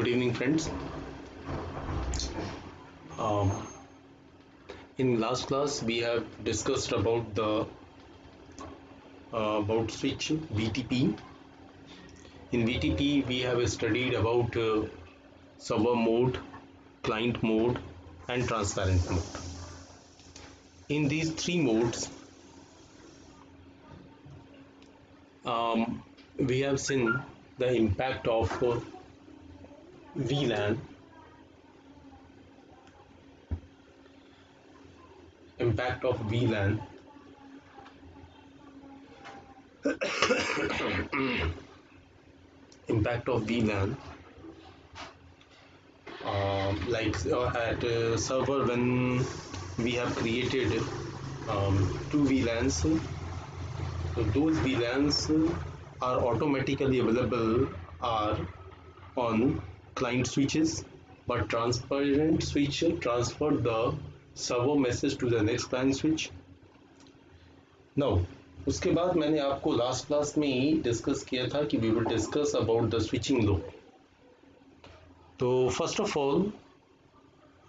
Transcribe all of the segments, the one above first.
Good evening, friends. Um, in last class, we have discussed about the about switch VTP. In VTP, we have studied about server mode, client mode, and transparent mode. In these three modes, we have seen the impact of VLAN, impact of VLAN, impact of VLAN, at server when we have created two VLANs. So those VLANs are automatically available are on client switches, but transparent switch transfer the server message to the next client switch. Now उसके बाद मैंने आपको last class में ही discuss किया था कि we will discuss about the switching loop. तो first of all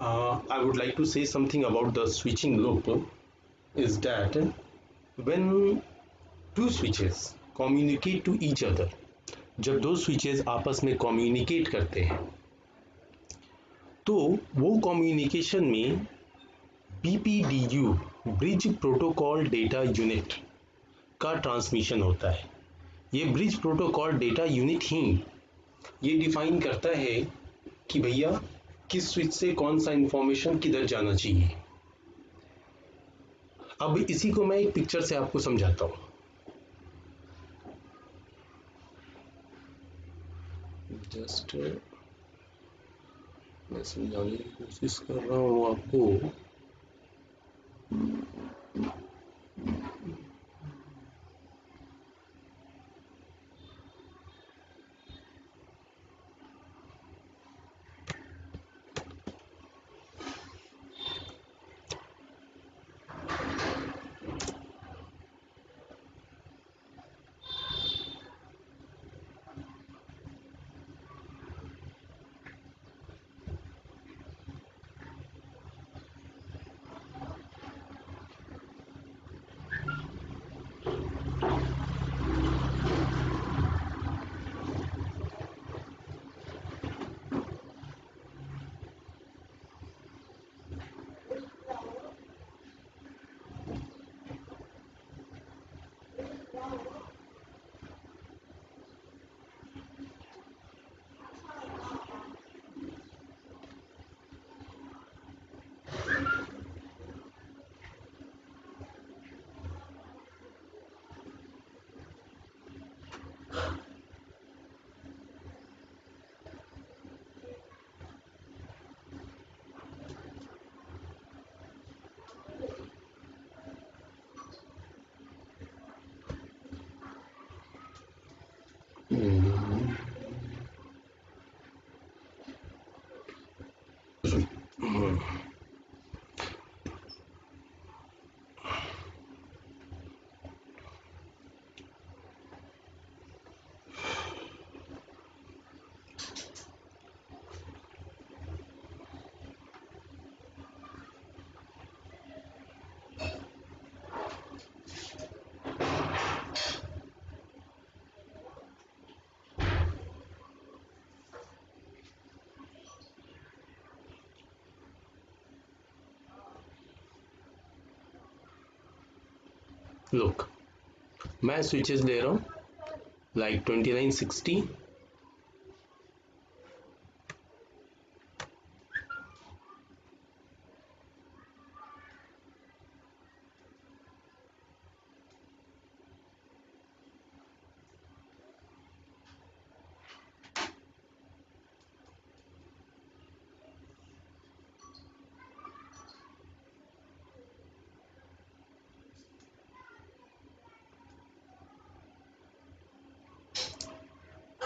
I would like to say something about the switching loop is that when two switches communicate to each other, जब दो switches आपस में communicate करते हैं तो वो communication में BPDU Bridge Protocol Data Unit का ट्रांसमिशन होता है. ये ब्रिज प्रोटोकॉल डेटा यूनिट ही ये डिफाइन करता है कि भैया किस स्विच से कौन सा इंफॉर्मेशन किधर जाना चाहिए. अब इसी को मैं एक पिक्चर से आपको समझाता हूं. जस्ट मैं समझाने की कोशिश कर रहा हूं आपको. लुक, मैं स्विचेस ले रहा हूं लाइक 2960,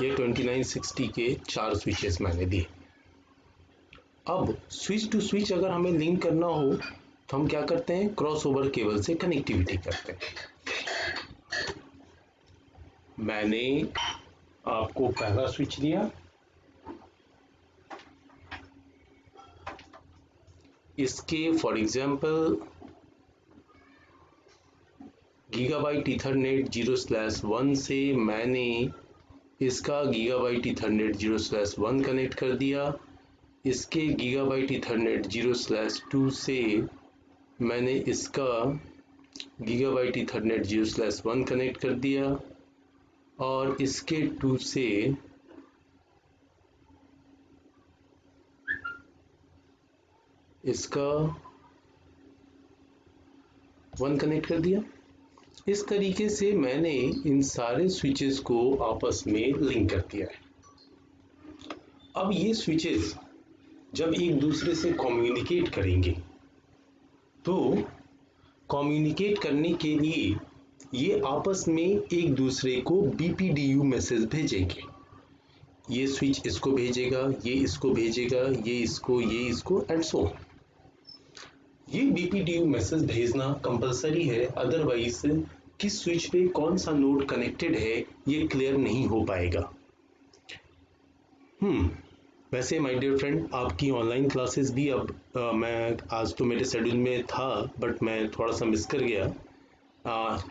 ये 2960 के 4 स्विचेस मैंने दिए. अब स्विच टू स्विच अगर हमें लिंक करना हो तो हम क्या करते हैं, क्रॉस ओवर केबल से कनेक्टिविटी करते हैं. मैंने आपको पहला स्विच दिया, इसके फॉर एग्जांपल गीगाबाइट ईथरनेट 0/1 से मैंने इसका गीगाबाइट ईथरनेट 0/1 कनेक्ट कर दिया। इसके गीगाबाइट ईथरनेट 0/2 से मैंने इसका गीगाबाइट ईथरनेट 0/1 कनेक्ट कर दिया और इसके 2 से इसका 1 कनेक्ट कर दिया। इस तरीके से मैंने इन सारे स्विचेस को आपस में लिंक कर दिया है। अब ये स्विचेस जब एक दूसरे से कम्युनिकेट करेंगे तो कम्युनिकेट करने के लिए ये आपस में एक दूसरे को BPDU मैसेज भेजेंगे। ये स्विच इसको भेजेगा, ये इसको भेजेगा, ये इसको एंड सो ऑन। ये BPDU मैसेज भेजना कंपलसरी है, अदरवाइज किस स्विच पे कौन सा नोड कनेक्टेड है ये क्लियर नहीं हो पाएगा। वैसे माय डियर फ्रेंड, आपकी ऑनलाइन क्लासेस भी अब मैं आज तो मेरे शेड्यूल में था बट मैं थोड़ा सा मिस कर गया।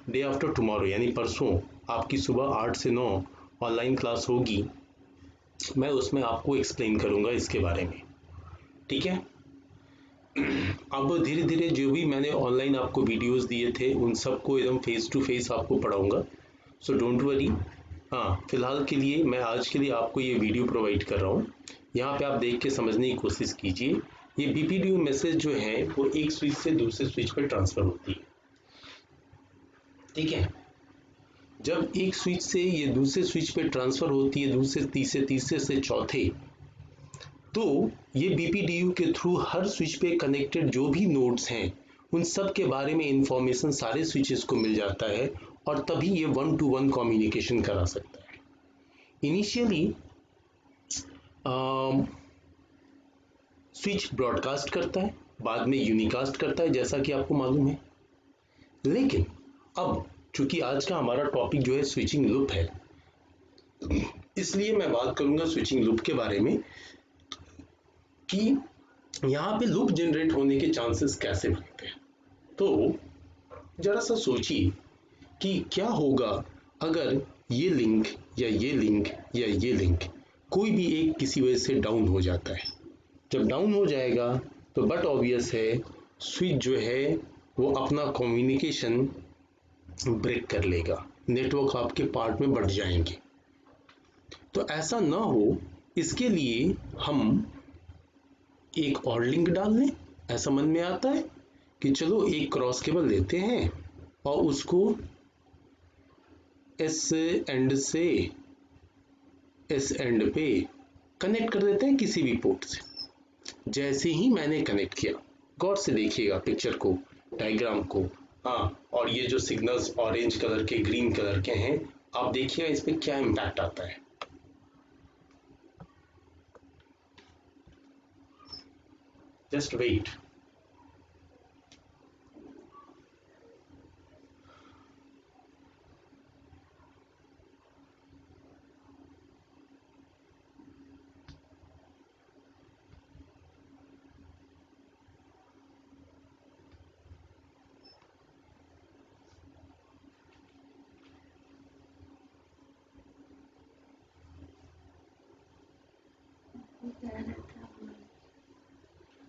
डे आफ्टर टुमारो यानी परसों आपकी सुबह 8 से 9 ऑनलाइन क्लास होगी। मैं उसमें आपको एक्सप्लेन करूंगा इसके बारे में, ठीक है। अब धीरे धीरे जो भी मैंने ऑनलाइन आपको वीडियोस दिए थे उन सबको एकदम फेस टू फेस आपको पढ़ाऊंगा, सो डोंट वरी। हाँ, फिलहाल के लिए मैं आज के लिए आपको ये वीडियो प्रोवाइड कर रहा हूँ, यहाँ पे आप देख के समझने की कोशिश कीजिए। ये BPDU मैसेज जो है वो एक स्विच से दूसरे स्विच पर ट्रांसफर होती है, ठीक है। जब एक स्विच से ये दूसरे स्विच पे ट्रांसफर होती है, दूसरे तीसरे, तीसरे से चौथे, तो ये BPDU के थ्रू हर स्विच पे कनेक्टेड जो भी नोड्स हैं उन सब के बारे में इंफॉर्मेशन सारे स्विचेस को मिल जाता है और तभी ये 1-to-1 कम्युनिकेशन करा सकता है। इनिशियली स्विच ब्रॉडकास्ट करता है, बाद में यूनिकास्ट करता है, जैसा कि आपको मालूम है। लेकिन अब चूंकि आज का हमारा टॉपिक जो है स्विचिंग लूप है, इसलिए मैं बात करूंगा स्विचिंग लूप के बारे में कि यहाँ पे लूप जनरेट होने के चांसेस कैसे बनते हैं। तो जरा सा सोचिए कि क्या होगा अगर ये लिंक या ये लिंक या ये लिंक कोई भी एक किसी वजह से डाउन हो जाता है। जब डाउन हो जाएगा तो बट ऑब्वियस है स्विच जो है वो अपना कम्युनिकेशन ब्रेक कर लेगा, नेटवर्क आपके पार्ट में बढ़ जाएंगे। तो ऐसा ना हो इसके लिए हम एक और लिंक डाल लें। ऐसा मन में आता है कि चलो एक क्रॉस केबल लेते हैं और उसको इस एंड से इस एंड पे कनेक्ट कर देते हैं किसी भी पोर्ट से। जैसे ही मैंने कनेक्ट किया, गौर से देखिएगा पिक्चर को, डायग्राम को, हाँ, और ये जो सिग्नल्स ऑरेंज कलर के, ग्रीन कलर के हैं, आप देखिएगा इस पे क्या इम्पैक्ट आता है। Just wait.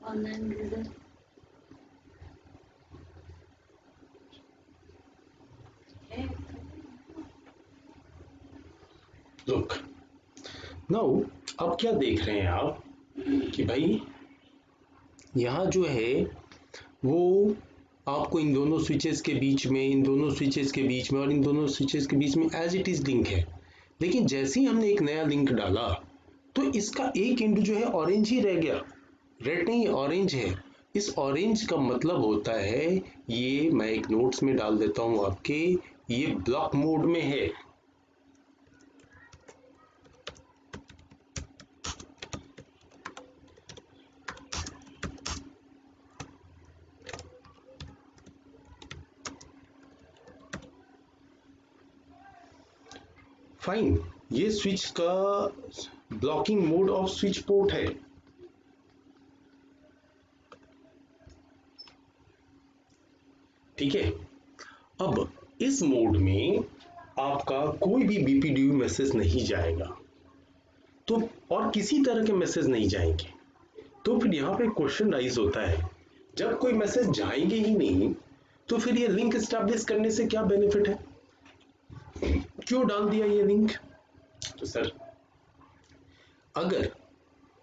Online result look now, अब क्या देख रहे हैं आप कि भाई यहाँ जो है वो आपको इन दोनों स्विचेस के बीच में, इन दोनों स्विचेस के बीच में और इन दोनों स्विचेस के बीच में एज इट इज लिंक है। लेकिन जैसे ही हमने एक नया लिंक डाला तो इसका एक एंड जो है ऑरेंज ही रह गया, रेड नहीं, ऑरेंज है। इस ऑरेंज का मतलब होता है, ये मैं एक नोट्स में डाल देता हूं आपके, ये ब्लॉक मोड में है। फाइन, ये स्विच का blocking mode off switch port है। ठीक है। अब इस मोड में आपका कोई भी बीपीडीयू मैसेज नहीं जाएगा, तो और किसी तरह के मैसेज नहीं जाएंगे। तो फिर यहाँ पे क्वेश्चन राइज होता है, जब कोई मैसेज जाएंगे ही नहीं तो फिर ये लिंक एस्टैब्लिश करने से क्या बेनिफिट है, क्यों डाल दिया ये लिंक? तो सर अगर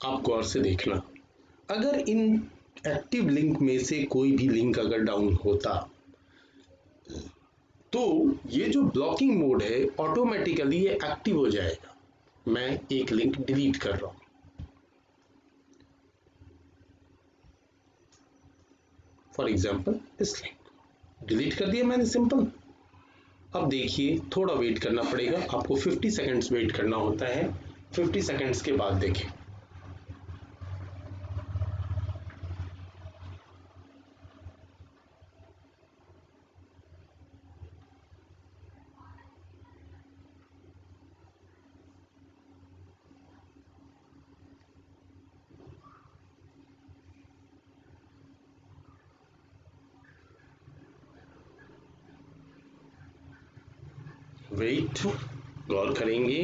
आप गौर से देखना, अगर इन एक्टिव लिंक में से कोई भी लिंक अगर डाउन होता तो ये जो ब्लॉकिंग मोड है ऑटोमेटिकली ये एक्टिव हो जाएगा। मैं एक लिंक डिलीट कर रहा हूं, फॉर एग्जाम्पल इस लिंक डिलीट कर दिया मैंने, सिंपल। अब देखिए थोड़ा वेट करना पड़ेगा आपको, 50 सेकंड्स वेट करना होता है। 50 सेकंड्स के बाद देखें, वेट, गौर करेंगे।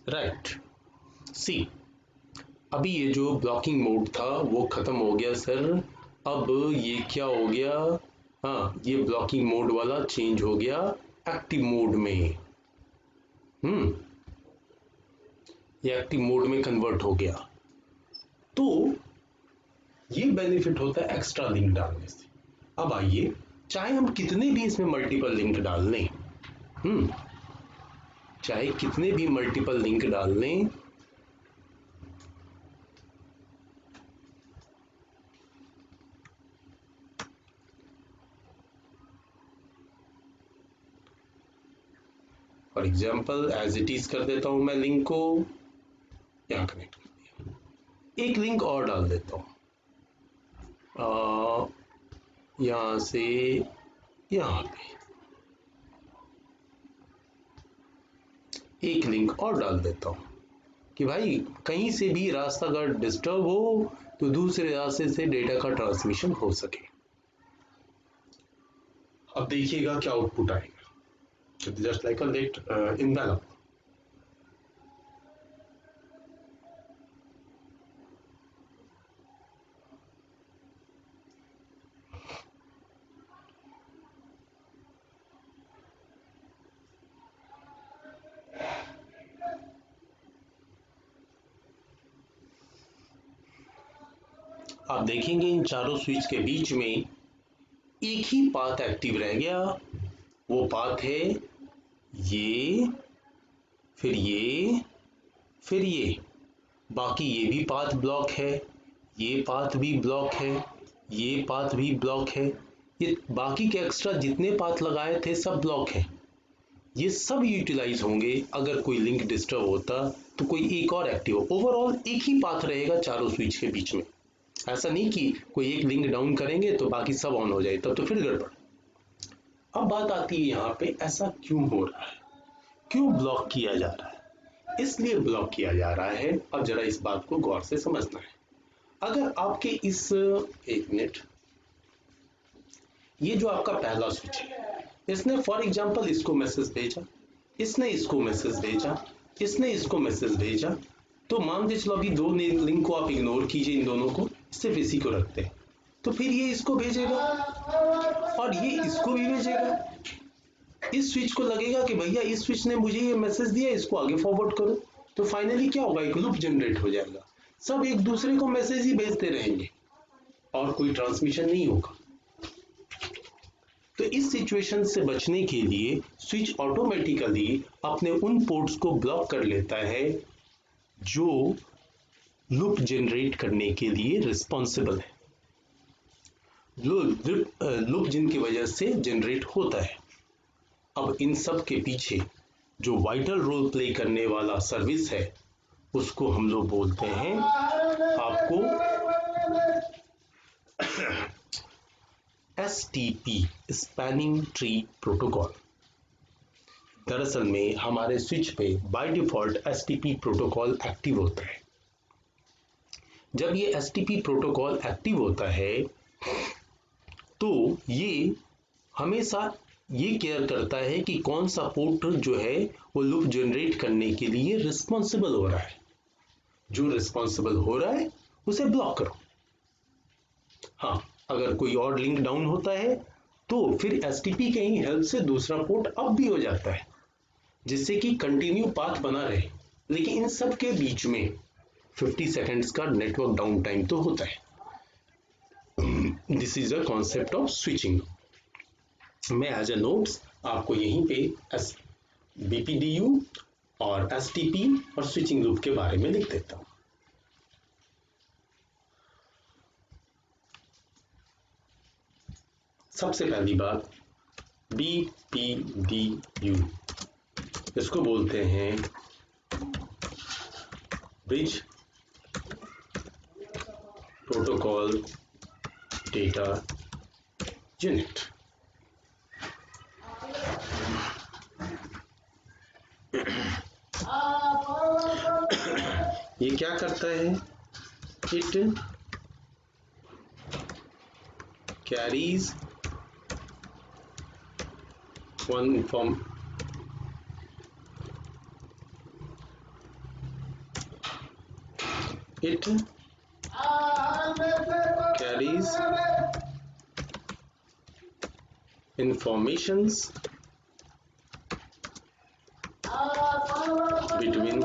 राइट, सी अभी ये जो ब्लॉकिंग मोड था वो खत्म हो गया सर। अब ये क्या हो गया, हाँ ये ब्लॉकिंग मोड वाला चेंज हो गया एक्टिव मोड में। ये एक्टिव मोड में कन्वर्ट हो गया। तो ये बेनिफिट होता है एक्स्ट्रा लिंक डालने से। अब आइए, चाहे हम कितने भी इसमें मल्टीपल लिंक डाल लें, चाहे कितने भी मल्टीपल लिंक डाल लें, for example as it is कर देता हूं मैं लिंक को, यहां कनेक्ट कर दिया, एक लिंक और डाल देता हूं यहां से यहां पे एक लिंक और डाल देता हूं कि भाई कहीं से भी रास्ता अगर डिस्टर्ब हो तो दूसरे रास्ते से डेटा का ट्रांसमिशन हो सके। अब देखिएगा क्या आउटपुट आएगा, just like a let envelope. आप देखेंगे इन चारों स्विच के बीच में एक ही पाथ एक्टिव रह गया, वो पाथ है ये, फिर ये, फिर ये। बाकी ये भी पाथ ब्लॉक है, ये पाथ भी ब्लॉक है, ये पाथ भी ब्लॉक है, ये बाकी के एक्स्ट्रा जितने पाथ लगाए थे सब ब्लॉक है। ये सब यूटिलाइज होंगे अगर कोई लिंक डिस्टर्ब होता तो कोई एक और एक्टिव हो। ओवरऑल एक ही पाथ रहेगा चारों स्विच के बीच में, ऐसा नहीं कि कोई एक लिंक डाउन करेंगे तो बाकी सब ऑन हो जाए, तब तो फिर गड़बड़। अब बात आती है यहाँ पे ऐसा क्यों हो रहा है, क्यों ब्लॉक किया जा रहा है? इसलिए ब्लॉक किया जा रहा है, अब जरा इस बात को गौर से समझना है। अगर आपके इस, एक मिनट, ये जो आपका पहला स्विच है, इसने फॉर एग्जांपल इसको मैसेज भेजा, इसने इसको मैसेज भेजा, इसने इसको मैसेज भेजा, तो मान के चलो अभी दो लिंक को आप इग्नोर कीजिए, इन दोनों को, सिर्फ इसी को रखते हैं, तो फिर ये इसको भेजेगा और ये इसको भी भेजेगा। इस स्विच को लगेगा कि भैया इस स्विच ने मुझे ये मैसेज दिया, इसको आगे फॉरवर्ड करो, तो फाइनली क्या होगा, एक लूप जनरेट हो जाएगा, सब एक दूसरे को मैसेज ही भेजते रहेंगे और कोई ट्रांसमिशन नहीं होगा। तो इस सिचुएशन से बचने के लिए स्विच ऑटोमेटिकली अपने उन पोर्ट्स को ब्लॉक कर लेता है जो लूप जनरेट करने के लिए रिस्पॉन्सिबल है, लूप जिनकी वजह से जनरेट होता है। अब इन सब के पीछे जो वाइटल रोल प्ले करने वाला सर्विस है उसको हम लोग बोलते हैं, आपको STP स्पैनिंग ट्री प्रोटोकॉल। दरअसल में हमारे स्विच पे by default STP protocol active होता है। जब ये STP प्रोटोकॉल एक्टिव होता है तो ये हमेशा ये केयर करता है कि कौन सा पोर्ट जो है वो लूप जनरेट करने के लिए रिस्पॉन्सिबल हो रहा है। जो रिस्पॉन्सिबल हो रहा है उसे ब्लॉक करो। हाँ, अगर कोई और लिंक डाउन होता है तो फिर STP के ही हेल्प से दूसरा पोर्ट अप भी हो जाता है, जिससे कि कंटिन्यू पाथ बना रहे। लेकिन इन सब के बीच में 50 सेकेंड्स का नेटवर्क डाउन टाइम तो होता है। This is a concept of switching. मैं एज ए नोट्स आपको यहीं पे BPDU और STP और स्विचिंग लूप के बारे में लिख देता हूं। सबसे पहली बात, BPDU, इसको बोलते हैं ब्रिज प्रोटोकॉल डेटा यूनिट। ये क्या करता है? It carries one from it carries informations between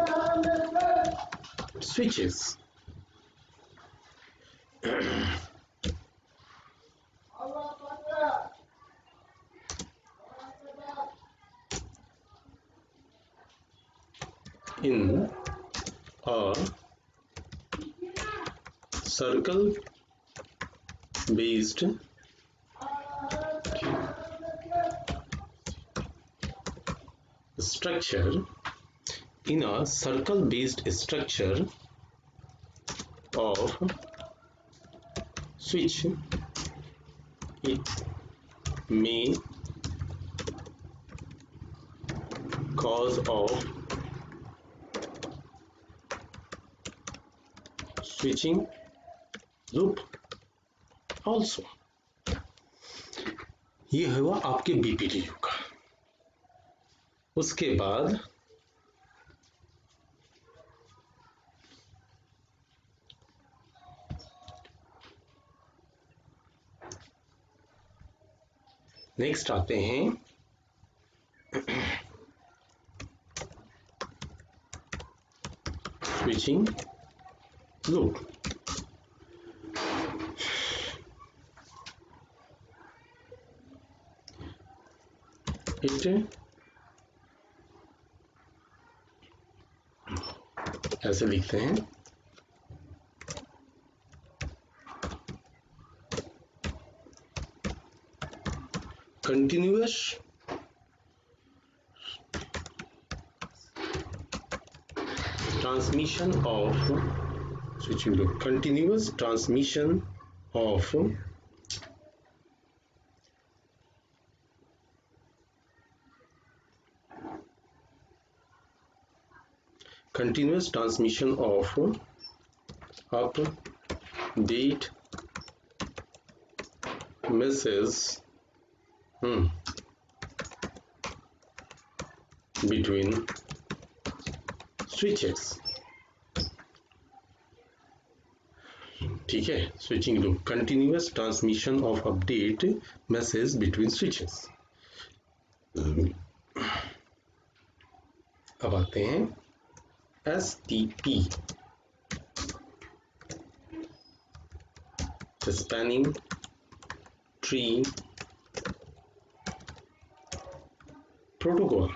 switches. In a circle based structure, in a circle based structure of switch, it may cause of switching loop also। ये हुआ आपके BPDU का। उसके बाद नेक्स्ट आते हैं स्विचिंग लूप। इट ऐसे लिखते हैं, continuous transmission of switching loop, continuous transmission of continuous transmission of update message between switches। ठीक है, switching loop, continuous transmission of update message between switches. अब आते हैं STP, spanning tree protocol.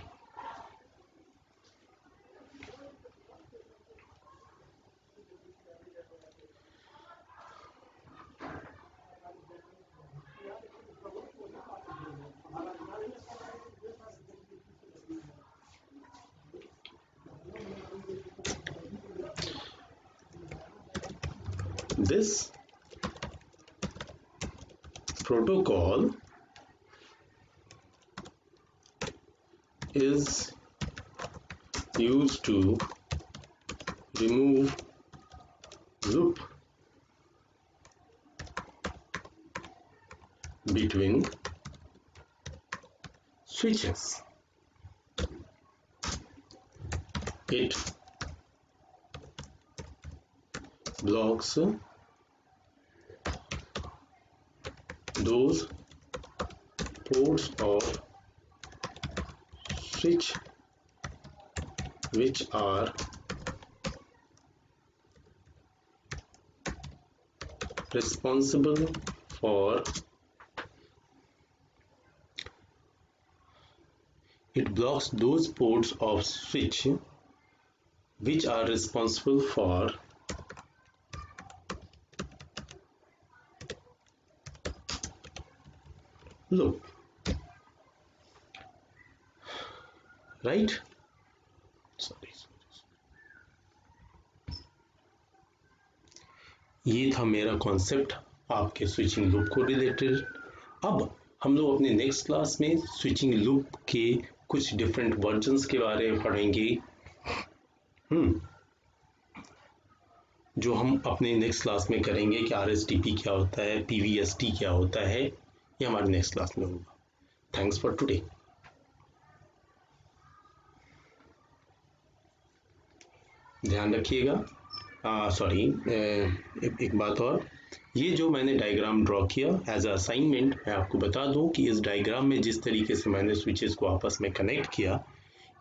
This protocol is used to remove loop between switches. It blocks those ports of switch which are responsible for it blocks those ports of switch which are responsible for loop, right? Sorry. ये था मेरा concept आपके switching loop को related. अब हम लोग अपने next class में स्विचिंग लूप के कुछ डिफरेंट वर्जन्स के बारे में पढ़ेंगे। जो हम अपने नेक्स्ट क्लास में करेंगे कि RSTP क्या होता है, PVST क्या होता है, ये हमारे नेक्स्ट क्लास में होगा। Thanks for today. ध्यान रखिएगा। सॉरी, एक बात और, ये जो मैंने डायग्राम ड्रॉ किया एज अ असाइनमेंट, मैं आपको बता दूं कि इस डायग्राम में जिस तरीके से मैंने स्विचेस को आपस में कनेक्ट किया,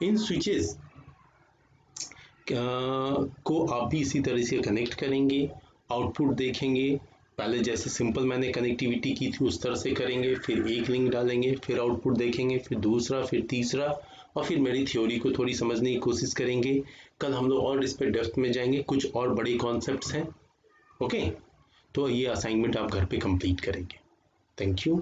इन स्विचेस को आप भी इसी तरह से कनेक्ट करेंगे, आउटपुट देखेंगे। पहले जैसे सिंपल मैंने कनेक्टिविटी की थी उस तरह से करेंगे, फिर एक लिंक डालेंगे, फिर आउटपुट देखेंगे, फिर दूसरा, फिर तीसरा, और फिर मेरी थ्योरी को थोड़ी समझने की कोशिश करेंगे। कल हम लोग और इस पर डेप्थ में जाएंगे, कुछ और बड़े कॉन्सेप्ट्स हैं। ओके, तो ये असाइनमेंट आप घर पे कंप्लीट करेंगे। Thank you.